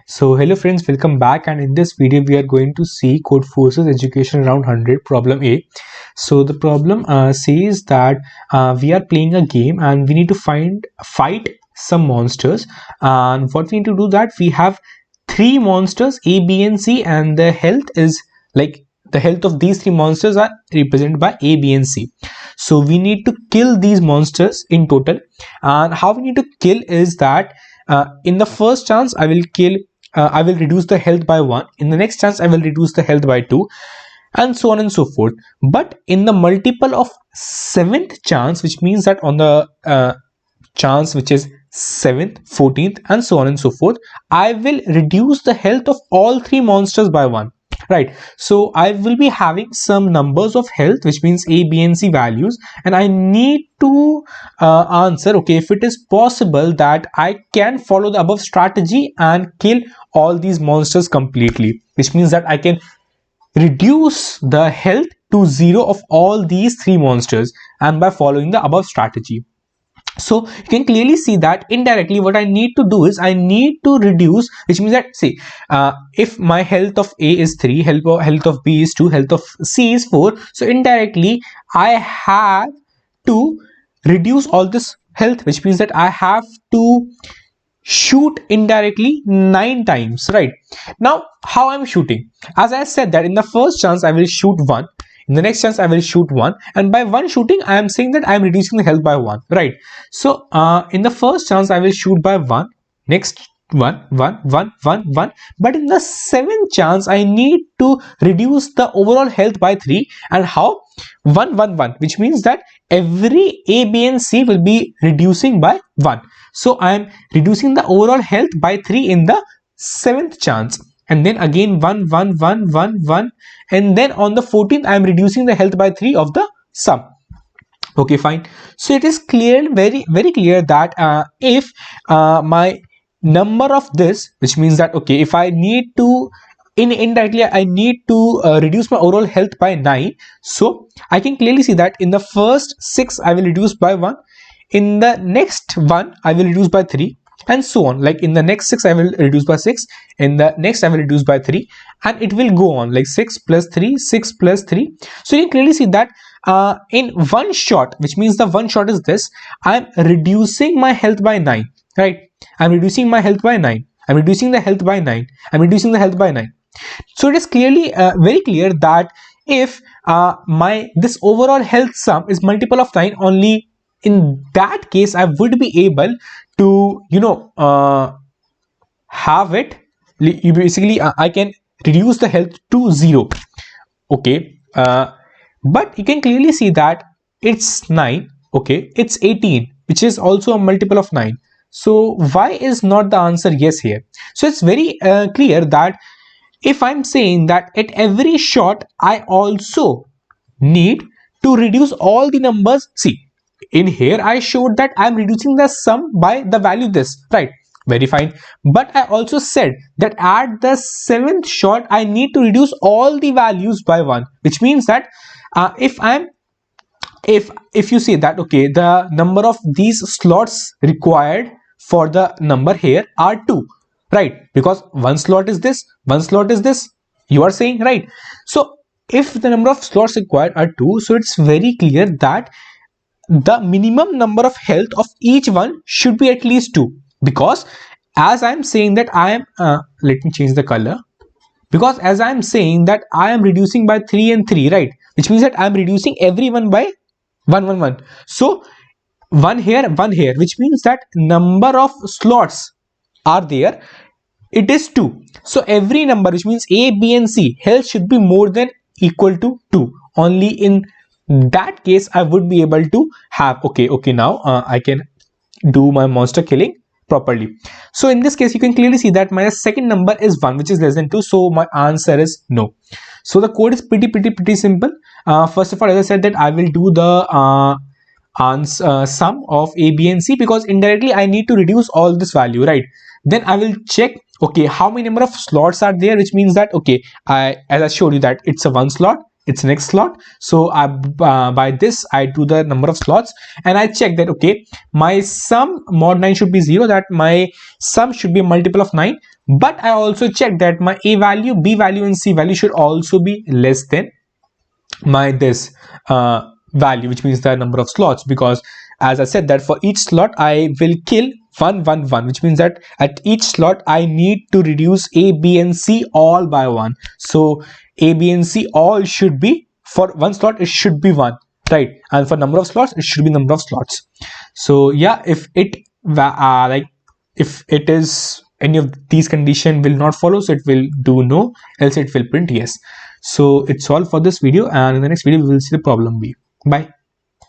So hello friends, welcome back, and in this video we are going to see Codeforce's Education Round 100 problem A. So the problem says that we are playing a game and we need to fight some monsters, and what we need to do that we have three monsters A, B and C, and the health is like the health of these three monsters are represented by A, B and C. So we need to kill these monsters in total, and how we need to kill is that in the first chance I will reduce the health by 1. In the next chance I will reduce the health by 2, and so on and so forth. But in the multiple of 7th chance, which means that on the chance which is 7th, 14th and so on and so forth, I will reduce the health of all three monsters by 1. Right, so I will be having some numbers of health, which means A, B and C values, and I need to answer, okay, if it is possible that I can follow the above strategy and kill all these monsters completely, which means that I can reduce the health to 0 of all these three monsters, and by following the above strategy. So you can clearly see that indirectly what I need to do is I need to reduce, which means that see, if my health of A is 3, health of B is 2, health of C is 4, so indirectly I have to reduce all this health, which means that I have to shoot indirectly 9 times. Right, now how I'm shooting, as I said that in the first chance I will shoot 1, in the next chance I will shoot 1, and by 1 shooting I am saying that I am reducing the health by 1. Right, so in the first chance I will shoot by 1, next 1, 1, 1, 1, 1, but in the 7th chance I need to reduce the overall health by 3, and how? 1, 1, 1, which means that every A, B and C will be reducing by 1. So I am reducing the overall health by 3 in the 7th chance, and then again 1, 1, 1, 1, 1, and then on the 14th I am reducing the health by 3 of the sum. Okay, fine. So it is clear, very clear that if my number of this, which means that okay, if I need to indirectly I need to reduce my overall health by 9, so I can clearly see that in the first 6 I will reduce by 1, in the next one I will reduce by 3, and so on. Like in the next 6 I will reduce by 6, in the next I will reduce by 3, and it will go on like 6 plus 3, 6 plus 3. So you can clearly see that in one shot, which means the one shot is this, I'm reducing my health by 9. Right, I'm reducing my health by 9, I'm reducing the health by 9, I'm reducing the health by 9. So it is clearly very clear that if this overall health sum is multiple of 9, only in that case I would be able to have it, you basically I can reduce the health to 0. Okay, but you can clearly see that it's 9, okay, it's 18, which is also a multiple of 9. So why is not the answer yes here? So it's very clear that if I'm saying that at every shot I also need to reduce all the numbers, see in here I showed that I'm reducing the sum by the value this, right, very fine, but I also said that at the 7th shot I need to reduce all the values by 1, which means that if you see that okay, the number of these slots required for the number here are 2, right, because one slot is this, one slot is this, you are saying, right? So if the number of slots required are 2, so it's very clear that the minimum number of health of each one should be at least 2, because as I'm saying that I am let me change the color, because as I'm saying that I am reducing by 3 and 3, right, which means that I'm reducing everyone by 1, 1, 1. So 1 here, 1 here, which means that number of slots are there, it is 2. So every number, which means A, B and C, health should be more than equal to 2. Only in that case I would be able to have, okay, now I can do my monster killing properly. So in this case you can clearly see that my second number is 1, which is less than 2, so my answer is no. So the code is pretty simple. First of all, as I said that I will do the sum of A, B and C, because indirectly I need to reduce all this value, right? Then I will check okay how many number of slots are there, which means that okay, as I showed you that it's a 1 slot, its next slot. So by this I do the number of slots, and I check that okay, my sum mod 9 should be 0, that my sum should be a multiple of 9. But I also check that my a value, b value, and c value should also be less than my this value, which means the number of slots, because as I said that for each slot I will kill 1 1 1, which means that at each slot I need to reduce a, b, and c all by 1. So a, b, and c all should be, for one slot it should be 1, right? And for number of slots it should be number of slots. So yeah, if it like if it is any of these condition will not follow, so it will do no, else it will print yes. So it's all for this video, and in the next video we will see the problem B. Bye.